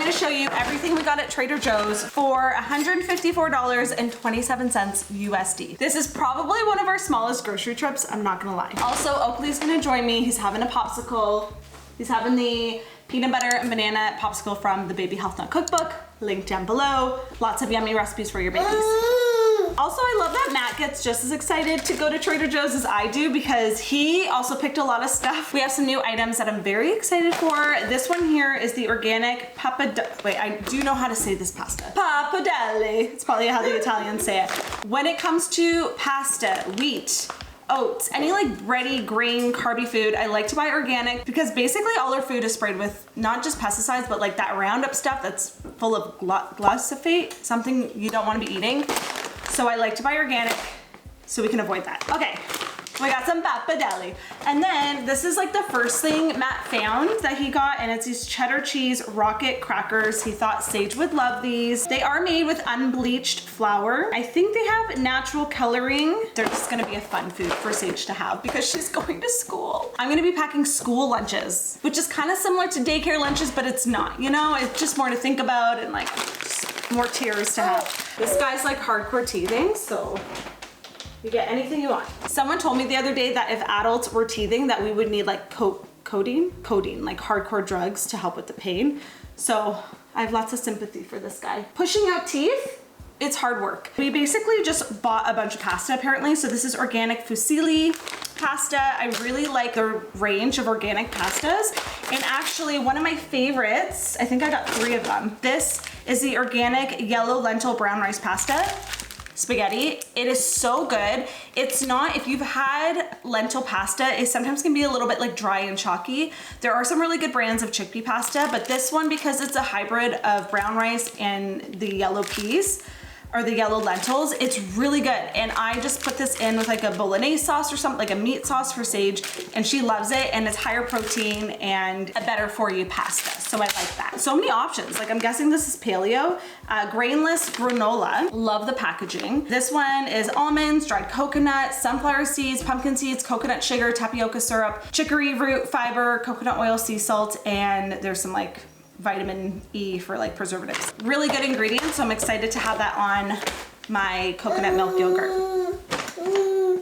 gonna show you everything we got at Trader Joe's for $154.27 USD. This is probably one of our smallest grocery trips, I'm not gonna lie. Also, Oakley's gonna join me. He's having a popsicle. He's having the peanut butter and banana popsicle from the Baby HealthNut Cookbook, linked down below. Lots of yummy recipes for your babies. Also, I love that Matt gets just as excited to go to Trader Joe's as I do because he also picked a lot of stuff. We have some new items that I'm very excited for. This one here is the organic wait, I do know how to say this pasta. Pappardelle. It's probably how the Italians say it. When it comes to pasta, wheat, oats, any like bready, grain, carby food, I like to buy organic because basically all our food is sprayed with not just pesticides, but like that Roundup stuff that's full of glyphosate, something you don't want to be eating. So I like to buy organic so we can avoid that. Okay, we got some pappardelle. And then this is like the first thing Matt found that he got, and it's these cheddar cheese rocket crackers. He thought Sage would love these. They are made with unbleached flour. I think they have natural coloring. They're just gonna be a fun food for Sage to have because she's going to school. I'm gonna be packing school lunches, which is kind of similar to daycare lunches, but it's not, you know? It's just more to think about and like more tears to have. This guy's like hardcore teething, so you get anything you want. Someone told me the other day that if adults were teething that we would need like codeine, like hardcore drugs to help with the pain. So I have lots of sympathy for this guy. Pushing out teeth, it's hard work. We basically just bought a bunch of pasta apparently. So this is organic fusilli pasta. I really like the range of organic pastas. And actually one of my favorites, I think I got 3 of them. This is the organic yellow lentil brown rice pasta spaghetti. It is so good. It's not, if you've had lentil pasta, it sometimes can be a little bit like dry and chalky. There are some really good brands of chickpea pasta, but this one, because it's a hybrid of brown rice and the yellow peas, or the yellow lentils, it's really good. And I just put this in with like a bolognese sauce or something, like a meat sauce for Sage, and she loves it, and it's higher protein and a better for you pasta. So I like that. So many options. Like I'm guessing this is paleo. Grainless granola. Love the packaging. This one is almonds, dried coconut, sunflower seeds, pumpkin seeds, coconut sugar, tapioca syrup, chicory root fiber, coconut oil, sea salt, and there's some like vitamin E for like preservatives. Really good ingredients, so I'm excited to have that on my coconut milk yogurt.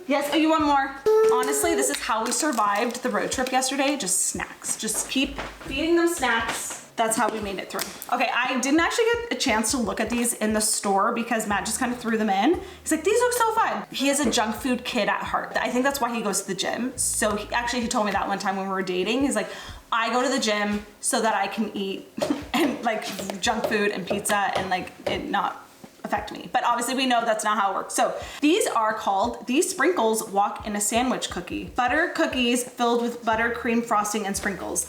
Yes, oh, you want more? Honestly, this is how we survived the road trip yesterday, just snacks. Just keep feeding them snacks. That's how we made it through. Okay, I didn't actually get a chance to look at these in the store because Matt just kind of threw them in. He's like, these look so fun. He is a junk food kid at heart. I think that's why he goes to the gym. So he told me that one time when we were dating. He's like, I go to the gym so that I can eat and like junk food and pizza and like it not affect me. But obviously we know that's not how it works. So these are called, these sprinkles walk in a sandwich cookie. Butter cookies filled with buttercream frosting and sprinkles.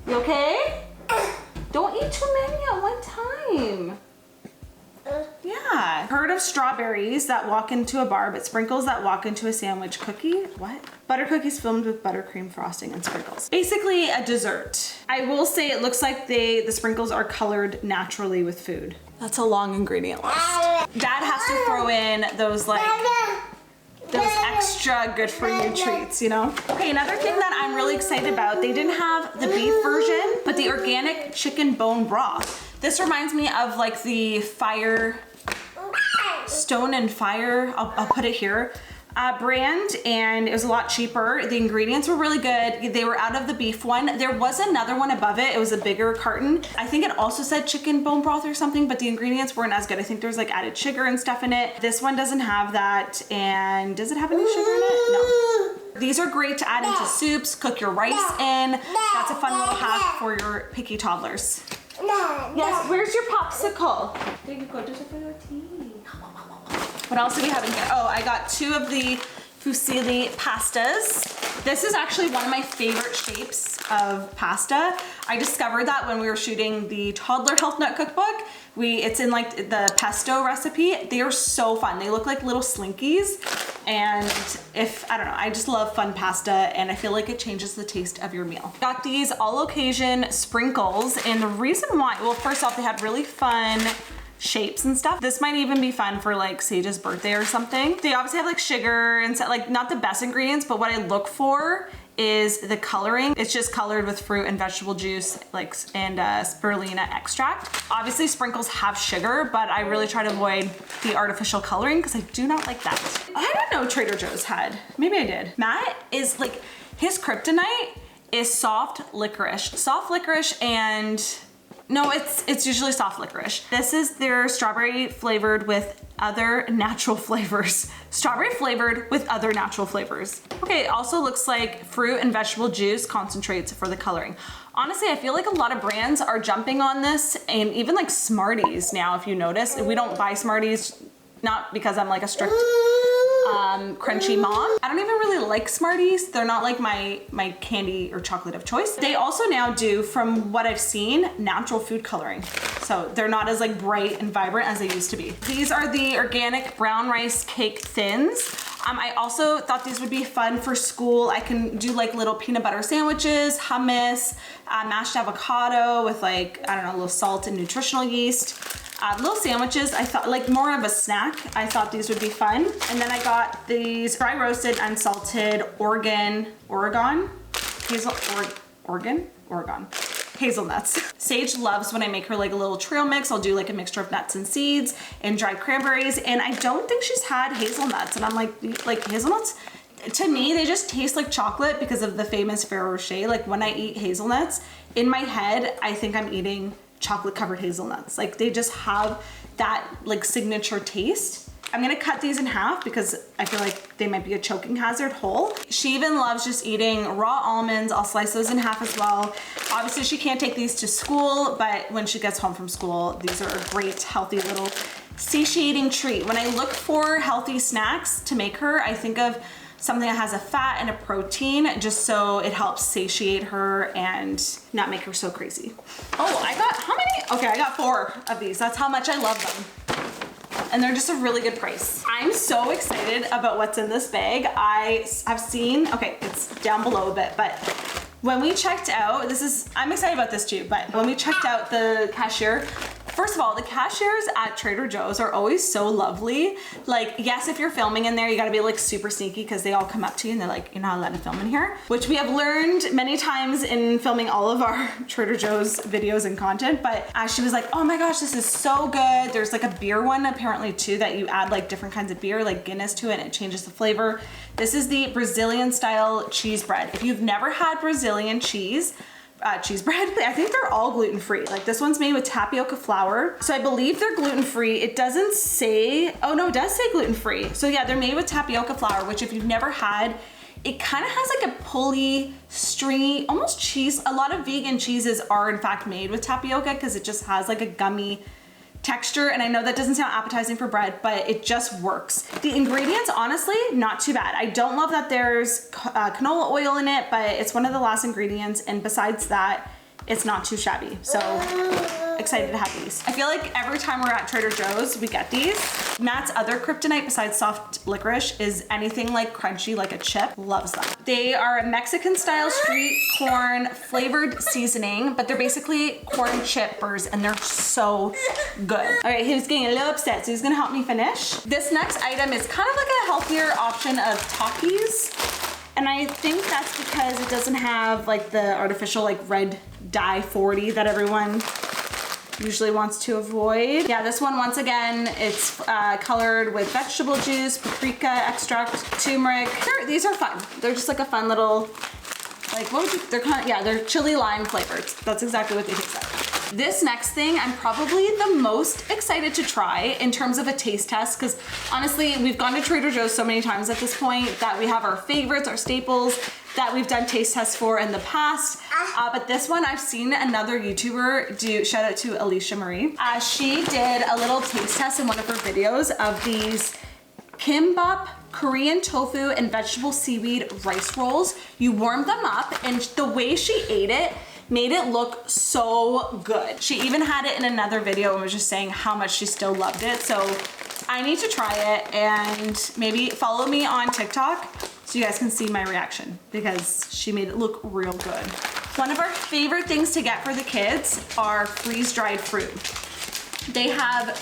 You okay? Don't eat too many at one time. Yeah. Heard of strawberries that walk into a bar, but sprinkles that walk into a sandwich cookie? What? Butter cookies filled with buttercream frosting and sprinkles. Basically a dessert. I will say it looks like the sprinkles are colored naturally with food. That's a long ingredient list. Dad has to throw in those like those extra good for you treats, you know? Okay, another thing that I'm really excited about, they didn't have the beef version, but the organic chicken bone broth. This reminds me of like the Stone and Fire, I'll put it here, brand, and it was a lot cheaper. The ingredients were really good. They were out of the beef one. There was another one above it. It was a bigger carton. I think it also said chicken bone broth or something, but the ingredients weren't as good. I think there's like added sugar and stuff in it. This one doesn't have that. And does it have any sugar in it? No. These are great to add into soups, cook your rice in. That's a fun little hack for your picky toddlers. Yes, where's your popsicle? There you go, just for your tea. What else do we have in here? Oh, I got 2 of the fusilli pastas. This is actually one of my favorite shapes of pasta. I discovered that when we were shooting the toddler HealthNut cookbook. It's in like the pesto recipe. They are so fun. They look like little slinkies. And I don't know, I just love fun pasta and I feel like it changes the taste of your meal. Got these all occasion sprinkles, and the reason why, well, first off, they had really fun shapes and stuff. This might even be fun for like Sage's birthday or something. They obviously have like sugar and like not the best ingredients, but what I look for is the coloring. It's just colored with fruit and vegetable juice and spirulina extract. Obviously sprinkles have sugar, but I really try to avoid the artificial coloring because I do not like that. I didn't know Trader Joe's had, maybe I did. Matt is like, his kryptonite is soft licorice. Soft licorice and, no, it's usually soft licorice. This is their strawberry flavored with other natural flavors. Strawberry flavored with other natural flavors. Okay, it also looks like fruit and vegetable juice concentrates for the coloring. Honestly, I feel like a lot of brands are jumping on this, and even like Smarties now, if you notice. We don't buy Smarties, not because I'm like a strict crunchy mom. I don't even really like Smarties. They're not like my candy or chocolate of choice. They also now do, from what I've seen, natural food coloring. So they're not as like bright and vibrant as they used to be. These are the organic brown rice cake thins. I also thought these would be fun for school. I can do like little peanut butter sandwiches, hummus, mashed avocado with like, I don't know, a little salt and nutritional yeast. Little sandwiches, I thought like more of a snack. I thought these would be fun. And then I got these dry roasted unsalted Oregon hazelnuts. Sage loves when I make her like a little trail mix. I'll do like a mixture of nuts and seeds and dried cranberries. And I don't think she's had hazelnuts. And I'm like hazelnuts? To me, they just taste like chocolate because of the famous Ferrero Rocher. Like when I eat hazelnuts, in my head, I think I'm eating chocolate covered hazelnuts. Like they just have that like signature taste. I'm gonna cut these in half because I feel like they might be a choking hazard whole. She even loves just eating raw almonds. I'll slice those in half as well. Obviously she can't take these to school, but when she gets home from school, these are a great healthy little satiating treat. When I look for healthy snacks to make her, I think of something that has a fat and a protein, just so it helps satiate her and not make her so crazy. Oh, I got, how many? Okay, I got 4 of these. That's how much I love them. And they're just a really good price. I'm so excited about what's in this bag. I've seen, okay, it's down below a bit, but when we checked out, I'm excited about this too, but when we checked out the cashier, first of all, the cashiers at Trader Joe's are always so lovely. Like, yes, if you're filming in there, you gotta be like super sneaky because they all come up to you and they're like, you're not allowed to film in here, which we have learned many times in filming all of our Trader Joe's videos and content. But she was like, oh my gosh, this is so good. There's like a beer one apparently too, that you add like different kinds of beer, like Guinness to it, and it changes the flavor. This is the Brazilian style cheese bread. If you've never had Brazilian cheese bread, I think they're all gluten-free. Like this one's made with tapioca flour. So I believe they're gluten-free. It doesn't say, oh no, it does say gluten-free. So yeah, they're made with tapioca flour, which if you've never had, it kind of has like a pulley, stringy, almost cheese. A lot of vegan cheeses are in fact made with tapioca because it just has like a gummy texture, and I know that doesn't sound appetizing for bread, but it just works. The ingredients, honestly, not too bad. I don't love that there's canola oil in it, but it's one of the last ingredients, and besides that, it's not too shabby. So excited to have these. I feel like every time we're at Trader Joe's, we get these. Matt's other kryptonite besides soft licorice is anything like crunchy, like a chip. Loves that. They are a Mexican style street corn flavored seasoning, but they're basically corn chippers and they're so good. All right, he was getting a little upset, so he's gonna help me finish. This next item is kind of like a healthier option of Takis. And I think that's because it doesn't have like the artificial like red dye 40 that everyone usually wants to avoid. Yeah, this one, once again, it's colored with vegetable juice, paprika extract, turmeric. These are fun. They're just like a fun little, like, what would you, they're kind of, yeah, they're chili lime flavored. That's exactly what they taste like. This next thing, I'm probably the most excited to try in terms of a taste test, because honestly, we've gone to Trader Joe's so many times at this point that we have our favorites, our staples that we've done taste tests for in the past. But this one, I've seen another YouTuber do, shout out to Alicia Marie. She did a little taste test in one of her videos of these kimbap Korean tofu and vegetable seaweed rice rolls. You warm them up, and the way she ate it made it look so good. She even had it in another video and was just saying how much she still loved it. So I need to try it, and maybe follow me on TikTok so you guys can see my reaction, because she made it look real good. One of our favorite things to get for the kids are freeze-dried fruit. They have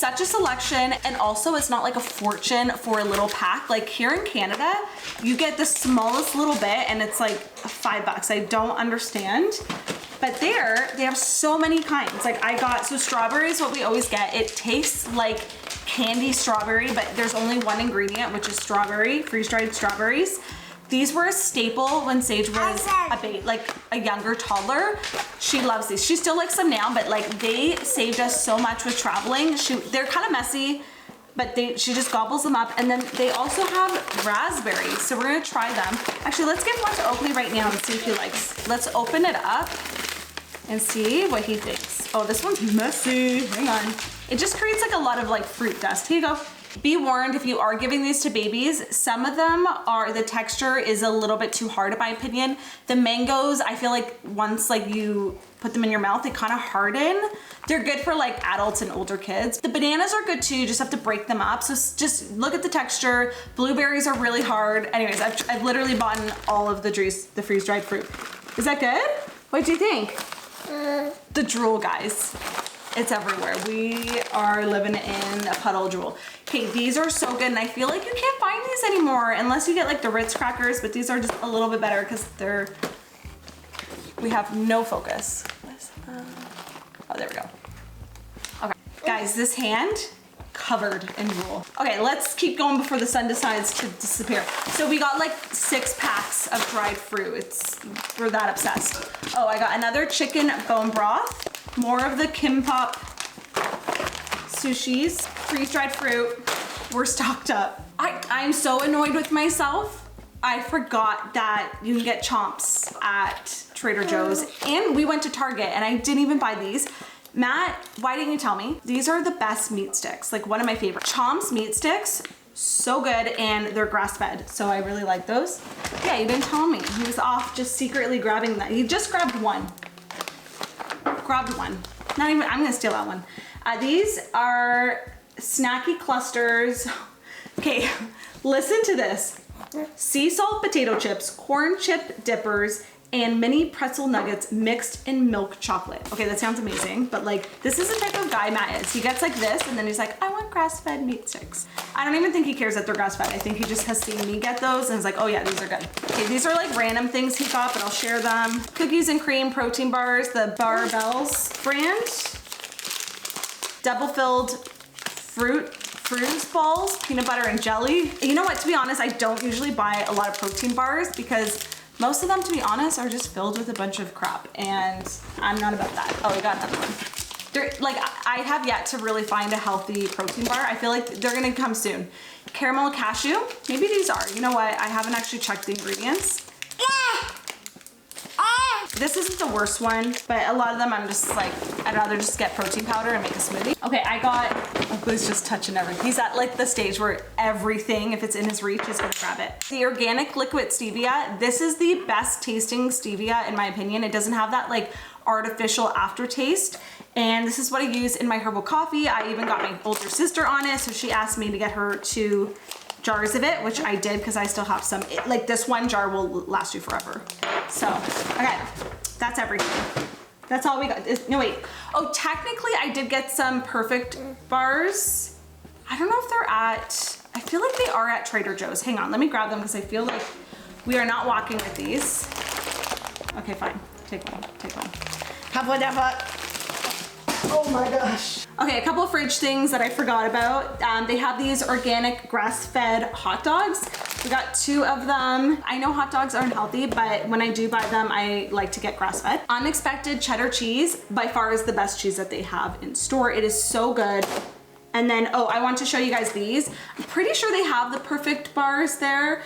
such a selection, and also it's not like a fortune for a little pack. Like here in Canada, you get the smallest little bit and it's like $5. I don't understand. But there, they have so many kinds. Like I got, so strawberry is what we always get. It tastes like candy strawberry, but there's only one ingredient, which is strawberry, freeze-dried strawberries. These were a staple when Sage was a younger toddler. She loves these. She still likes them now, but like they saved us so much with traveling. They're kind of messy, but she just gobbles them up. And then they also have raspberries, so we're gonna try them. Actually, let's give one to Oakley right now and see if he likes. Let's open it up and see what he thinks. Oh, this one's messy. Hang on. It just creates like a lot of like fruit dust. Here you go. Be warned, if you are giving these to babies, some of them the texture is a little bit too hard in my opinion. The mangoes, I feel like once like you put them in your mouth, they kind of harden. They're good for like adults and older kids. The bananas are good too, you just have to break them up. So just look at the texture. Blueberries are really hard. Anyways, I've literally bought all of the freeze-dried fruit. Is that good? What do you think? The drool, guys. It's everywhere. We are living in a puddle of drool. Okay, these are so good, and I feel like you can't find these anymore unless you get like the Ritz crackers, but these are just a little bit better because we have no focus. Oh, there we go. Okay, guys, this hand covered in drool. Okay, let's keep going before the sun decides to disappear. So we got like 6 packs of dried fruit. We're that obsessed. Oh, I got another chicken bone broth. More of the kimbap sushis, freeze-dried fruit. We're stocked up. I'm so annoyed with myself. I forgot that you can get chomps at Trader Joe's, and we went to Target and I didn't even buy these. Matt, why didn't you tell me? These are the best meat sticks, like one of my favorite. Chomps meat sticks, so good, and they're grass-fed, so I really like those. Yeah, you didn't tell me. He was off just secretly grabbing that. He just grabbed one. Grabbed one. Not even, I'm gonna steal that one. These are snacky clusters. Okay, listen to this. Sea salt potato chips, corn chip dippers, and mini pretzel nuggets mixed in milk chocolate. Okay, that sounds amazing, but like, this is the type of guy Matt is. He gets like this, and then he's like, I want grass-fed meat sticks. I don't even think he cares that they're grass-fed. I think he just has seen me get those, and he's like, oh yeah, these are good. Okay, these are like random things he got, but I'll share them. Cookies and cream protein bars, the Barbells brand. Double-filled fruits balls, peanut butter and jelly. You know what, to be honest, I don't usually buy a lot of protein bars because most of them, to be honest, are just filled with a bunch of crap, and I'm not about that. Oh, we got another one. I have yet to really find a healthy protein bar. I feel like they're gonna come soon. Caramel cashew, maybe these are. You know what, I haven't actually checked the ingredients. This isn't the worst one, but a lot of them I'm just like, I'd rather just get protein powder and make a smoothie. Okay, I got, Oakley's just touching everything. He's at like the stage where everything, if it's in his reach, is gonna grab it. The organic liquid stevia, this is the best tasting stevia in my opinion. It doesn't have that like artificial aftertaste. And this is what I use in my herbal coffee. I even got my older sister on it, so she asked me to get her 2 jars of it, which I did because I still have some. Like this one jar will last you forever. So, okay, that's everything. That's all we got. No, wait. Oh, technically I did get some Perfect bars. I don't know if they're I feel like they are at Trader Joe's. Hang on, let me grab them because I feel like we are not walking with these. Okay, fine. Take one. Have one. Oh my gosh. Okay, a couple of fridge things that I forgot about. They have these organic grass-fed hot dogs. We got 2 of them. I know hot dogs aren't healthy, but when I do buy them, I like to get grass-fed. Unexpected cheddar cheese, by far is the best cheese that they have in store. It is so good. And then, oh, I want to show you guys these. I'm pretty sure they have the Perfect bars there.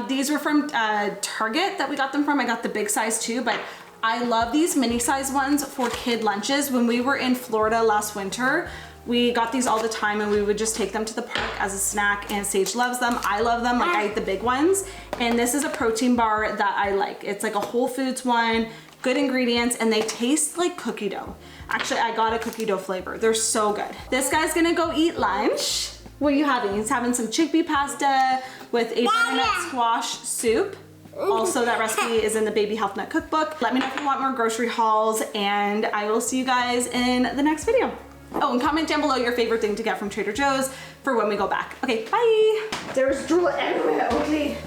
These were from Target that we got them from. I got the big size too, but I love these mini size ones for kid lunches. When we were in Florida last winter, we got these all the time and we would just take them to the park as a snack, and Sage loves them. I love them, like I eat the big ones. And this is a protein bar that I like. It's like a Whole Foods one, good ingredients, and they taste like cookie dough. Actually, I got a cookie dough flavor. They're so good. This guy's gonna go eat lunch. What are you having? He's having some chickpea pasta with a butternut squash soup. Also, that recipe is in the Baby Health Nut Cookbook. Let me know if you want more grocery hauls, and I will see you guys in the next video. Oh, and comment down below your favorite thing to get from Trader Joe's for when we go back. Okay, bye. There's drool everywhere, Oakley.